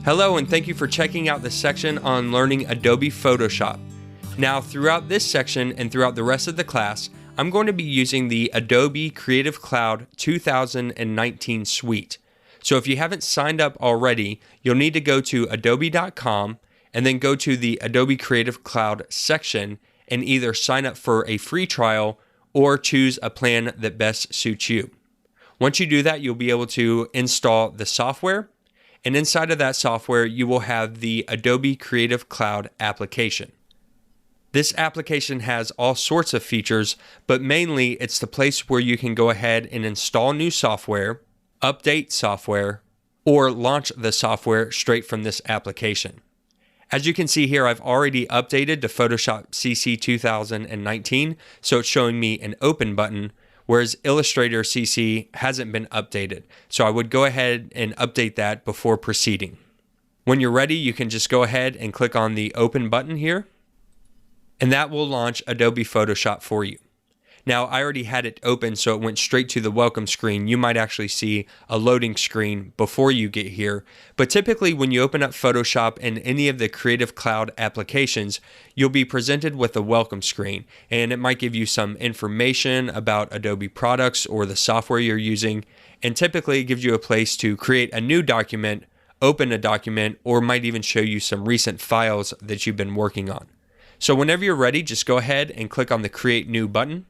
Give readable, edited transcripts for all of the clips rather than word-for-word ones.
Hello, and thank you for checking out this section on learning Adobe Photoshop. Now, throughout this section and throughout the rest of the class, I'm going to be using the Adobe Creative Cloud 2019 suite. So if you haven't signed up already, you'll need to go to adobe.com and then go to the Adobe Creative Cloud section and either sign up for a free trial or choose a plan that best suits you. Once you do that, you'll be able to install the software, and inside of that software, you will have the Adobe Creative Cloud application. This application has all sorts of features, but mainly it's the place where you can go ahead and install new software, update software, or launch the software straight from this application. As you can see here, I've already updated to Photoshop CC 2019, so it's showing me an open button, whereas Illustrator CC hasn't been updated. So I would go ahead and update that before proceeding. When you're ready, you can just go ahead and click on the open button here, and that will launch Adobe Photoshop for you. Now, I already had it open, so it went straight to the welcome screen. You might actually see a loading screen before you get here. But typically, when you open up Photoshop and any of the Creative Cloud applications, you'll be presented with a welcome screen. And it might give you some information about Adobe products or the software you're using. And typically, it gives you a place to create a new document, open a document, or might even show you some recent files that you've been working on. So whenever you're ready, just go ahead and click on the Create New button.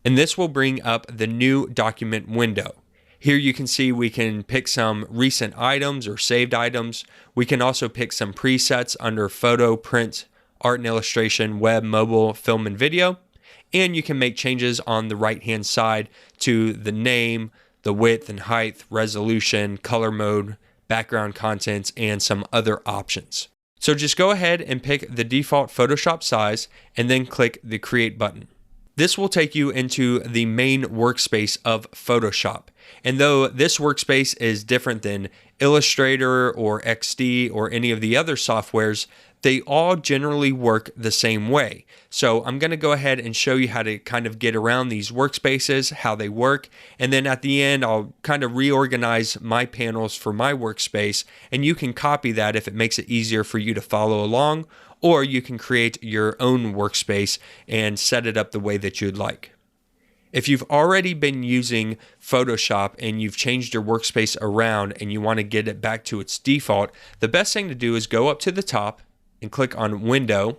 And this will bring up the new document window. Here you can see we can pick some recent items or saved items. We can also pick some presets under photo, print, art and illustration, web, mobile, film, and video. And you can make changes on the right-hand side to the name, the width and height, resolution, color mode, background contents, and some other options. So just go ahead and pick the default Photoshop size and then click the Create button. This will take you into the main workspace of Photoshop. And though this workspace is different than Illustrator or XD or any of the other softwares, they all generally work the same way. So I'm going to go ahead and show you how to kind of get around these workspaces, how they work, and then at the end I'll kind of reorganize my panels for my workspace, and you can copy that if it makes it easier for you to follow along, or you can create your own workspace and set it up the way that you'd like. If you've already been using Photoshop and you've changed your workspace around and you want to get it back to its default, the best thing to do is go up to the top and click on Window,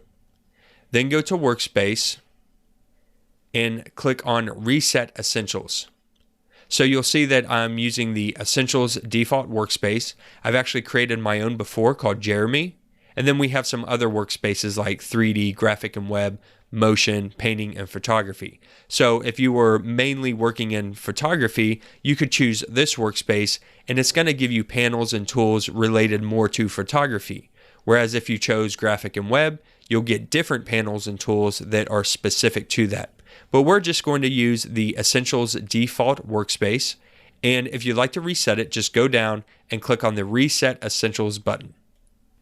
then go to Workspace and click on Reset Essentials. So you'll see that I'm using the Essentials default workspace. I've actually created my own before called Jeremy. And then we have some other workspaces like 3D, graphic and web, motion, painting, and photography. So if you were mainly working in photography, you could choose this workspace, and it's going to give you panels and tools related more to photography. Whereas if you chose graphic and web, you'll get different panels and tools that are specific to that. But we're just going to use the Essentials default workspace. And if you'd like to reset it, just go down and click on the Reset Essentials button.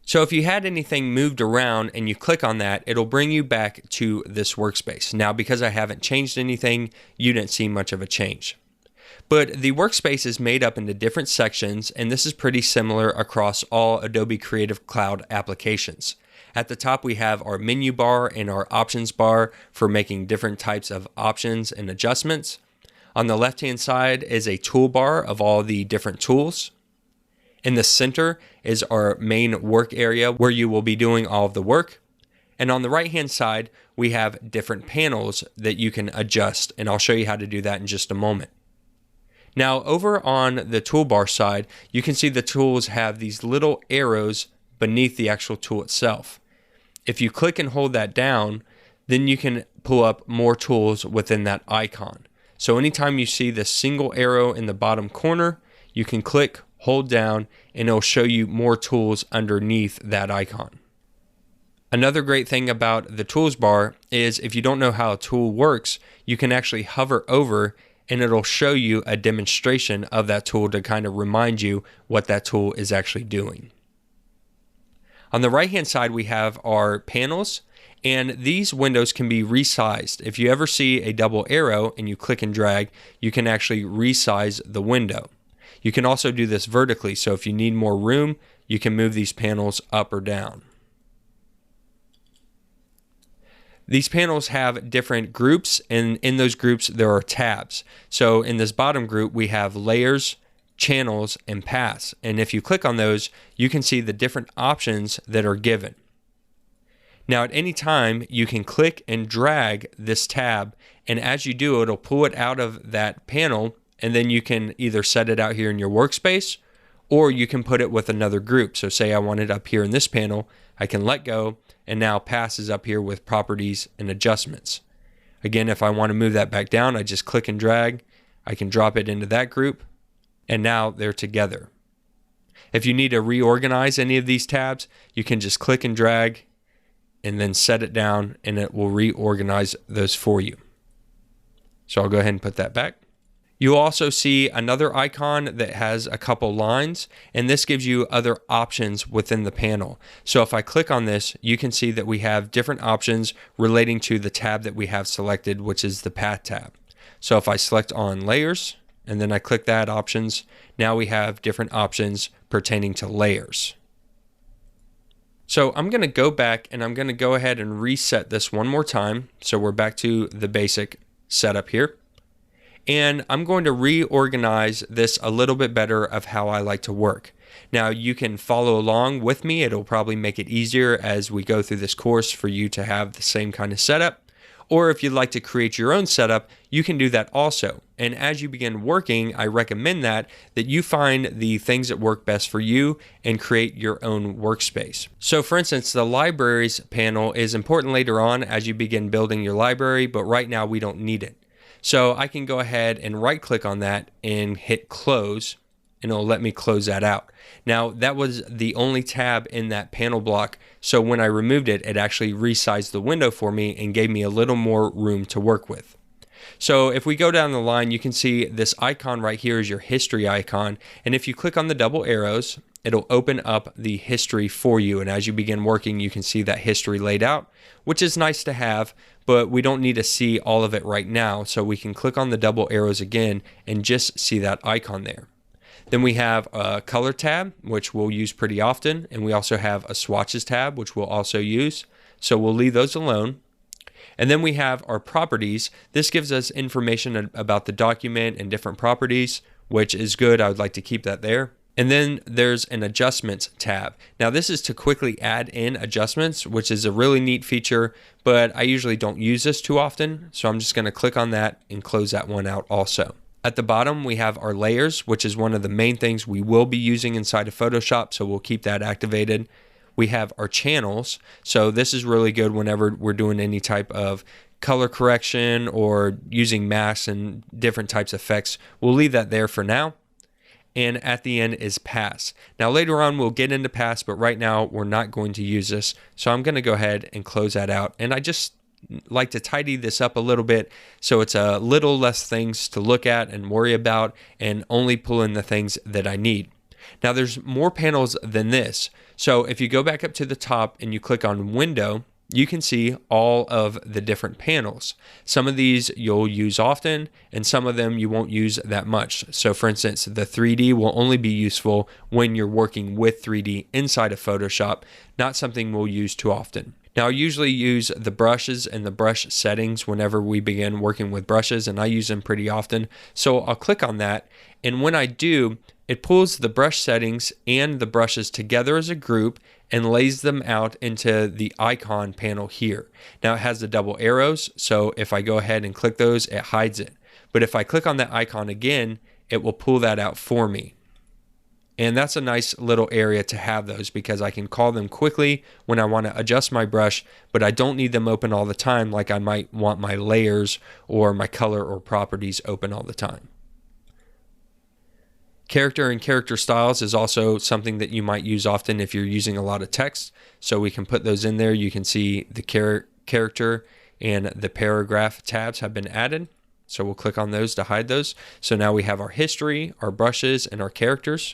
So if you had anything moved around and you click on that, it'll bring you back to this workspace. Now, because I haven't changed anything, you didn't see much of a change. But the workspace is made up into different sections, and this is pretty similar across all Adobe Creative Cloud applications. At the top, we have our menu bar and our options bar for making different types of options and adjustments. On the left-hand side is a toolbar of all the different tools. In the center is our main work area where you will be doing all of the work. And on the right-hand side, we have different panels that you can adjust, and I'll show you how to do that in just a moment. Now, over on the toolbar side, you can see the tools have these little arrows beneath the actual tool itself. If you click and hold that down, then you can pull up more tools within that icon. So anytime you see this single arrow in the bottom corner, you can click, hold down, and it'll show you more tools underneath that icon. Another great thing about the tools bar is if you don't know how a tool works, you can actually hover over and it'll show you a demonstration of that tool to kind of remind you what that tool is actually doing. On the right hand side, we have our panels, and these windows can be resized. If you ever see a double arrow and you click and drag, you can actually resize the window. You can also do this vertically, so if you need more room, you can move these panels up or down. These panels have different groups, and in those groups there are tabs. So in this bottom group we have layers, channels, and paths. And if you click on those, you can see the different options that are given. Now at any time you can click and drag this tab, and as you do, it'll pull it out of that panel, and then you can either set it out here in your workspace, or you can put it with another group. So say I want it up here in this panel, I can let go, and now paths is up here with properties and adjustments. Again, if I want to move that back down, I just click and drag. I can drop it into that group, and now they're together. If you need to reorganize any of these tabs, you can just click and drag and then set it down, and it will reorganize those for you. So I'll go ahead and put that back. You'll also see another icon that has a couple lines, and this gives you other options within the panel. So if I click on this, you can see that we have different options relating to the tab that we have selected, which is the Path tab. So if I select on Layers, and then I click that options, now we have different options pertaining to layers. So I'm going to go back and I'm going to go ahead and reset this one more time. So we're back to the basic setup here. And I'm going to reorganize this a little bit better of how I like to work. Now you can follow along with me. It'll probably make it easier as we go through this course for you to have the same kind of setup. Or if you'd like to create your own setup, you can do that also. And as you begin working, I recommend that you find the things that work best for you and create your own workspace. So for instance, the libraries panel is important later on as you begin building your library, but right now we don't need it. So I can go ahead and right click on that and hit close, and it'll let me close that out. Now that was the only tab in that panel block, so when I removed it, it actually resized the window for me and gave me a little more room to work with. So if we go down the line, you can see this icon right here is your history icon, and if you click on the double arrows, it'll open up the history for you, and as you begin working, you can see that history laid out, which is nice to have, but we don't need to see all of it right now, so we can click on the double arrows again and just see that icon there. Then we have a color tab, which we'll use pretty often, and we also have a swatches tab, which we'll also use, so we'll leave those alone. And then we have our properties. This gives us information about the document and different properties, which is good. I would like to keep that there. And then there's an adjustments tab. Now this is to quickly add in adjustments, which is a really neat feature, but I usually don't use this too often. So I'm just going to click on that and close that one out also. At the bottom, we have our layers, which is one of the main things we will be using inside of Photoshop. So we'll keep that activated. We have our channels. So this is really good whenever we're doing any type of color correction or using masks and different types of effects. We'll leave that there for now. And at the end is paths. Now later on we'll get into paths, but right now we're not going to use this. So I'm going to go ahead and close that out. And I just like to tidy this up a little bit so it's a little less things to look at and worry about, and only pull in the things that I need. Now there's more panels than this. So if you go back up to the top and you click on Window, you can see all of the different panels. Some of these you'll use often, and some of them you won't use that much. So for instance, the 3D will only be useful when you're working with 3D inside of Photoshop, not something we'll use too often. Now I usually use the brushes and the brush settings whenever we begin working with brushes, and I use them pretty often. So I'll click on that, and when I do, it pulls the brush settings and the brushes together as a group and lays them out into the icon panel here. Now it has the double arrows, so if I go ahead and click those, it hides it. But if I click on that icon again, it will pull that out for me. And that's a nice little area to have those, because I can call them quickly when I want to adjust my brush, but I don't need them open all the time like I might want my layers or my color or properties open all the time. Character and character styles is also something that you might use often if you're using a lot of text. So we can put those in there. You can see the character and the paragraph tabs have been added. So we'll click on those to hide those. So now we have our history, our brushes, and our characters.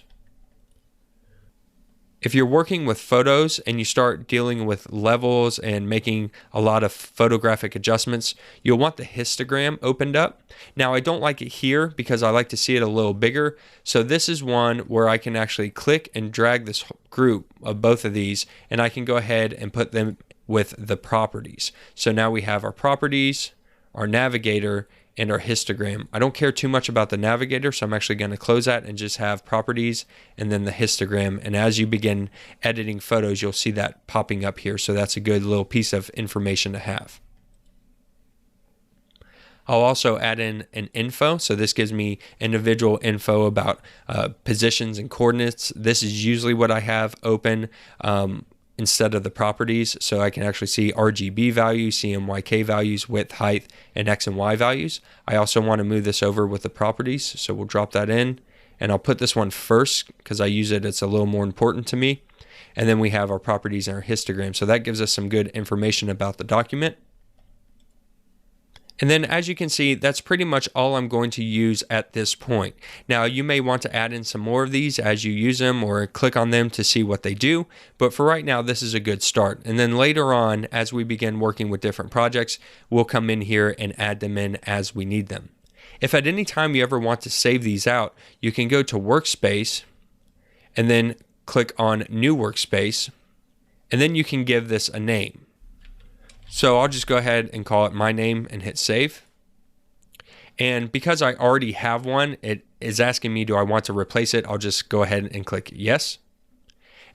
If you're working with photos and you start dealing with levels and making a lot of photographic adjustments, you'll want the histogram opened up. Now, I don't like it here because I like to see it a little bigger. So this is one where I can actually click and drag this group of both of these, and I can go ahead and put them with the properties. So now we have our properties, our navigator, and our histogram. I don't care too much about the navigator, so I'm actually going to close that and just have properties and then the histogram. And as you begin editing photos, you'll see that popping up here. So that's a good little piece of information to have. I'll also add in an info. So this gives me individual info about positions and coordinates. This is usually what I have open instead of the properties, so I can actually see RGB values, CMYK values, width, height, and X and Y values. I also want to move this over with the properties, so we'll drop that in, and I'll put this one first because I use it, it's a little more important to me. And then we have our properties and our histogram, so that gives us some good information about the document. And then as you can see, that's pretty much all I'm going to use at this point. Now, you may want to add in some more of these as you use them or click on them to see what they do. But for right now, this is a good start. And then later on, as we begin working with different projects, we'll come in here and add them in as we need them. If at any time you ever want to save these out, you can go to Workspace and then click on New Workspace. And then you can give this a name. So I'll just go ahead and call it my name and hit save. And because I already have one, it is asking me, do I want to replace it? I'll just go ahead and click yes.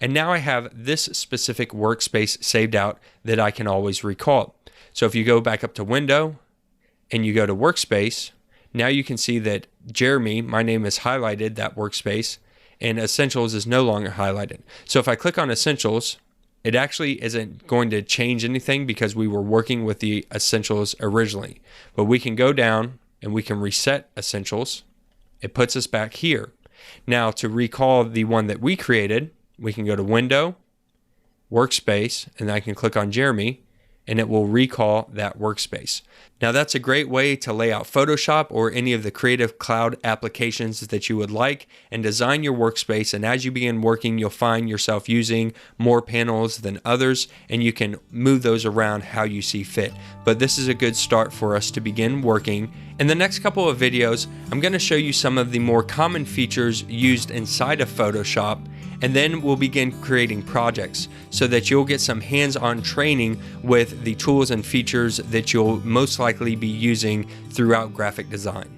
And now I have this specific workspace saved out that I can always recall. So if you go back up to Window and you go to Workspace, now you can see that Jeremy, my name is highlighted, that workspace, and Essentials is no longer highlighted. So if I click on Essentials, it actually isn't going to change anything because we were working with the Essentials originally. But we can go down and we can reset Essentials. It puts us back here. Now to recall the one that we created, we can go to Window, Workspace, and I can click on Jeremy, and it will recall that workspace. Now that's a great way to lay out Photoshop or any of the Creative Cloud applications that you would like and design your workspace. And as you begin working, you'll find yourself using more panels than others, and you can move those around how you see fit. But this is a good start for us to begin working. In the next couple of videos, I'm going to show you some of the more common features used inside of Photoshop, and then we'll begin creating projects so that you'll get some hands-on training with the tools and features that you'll most likely be using throughout graphic design.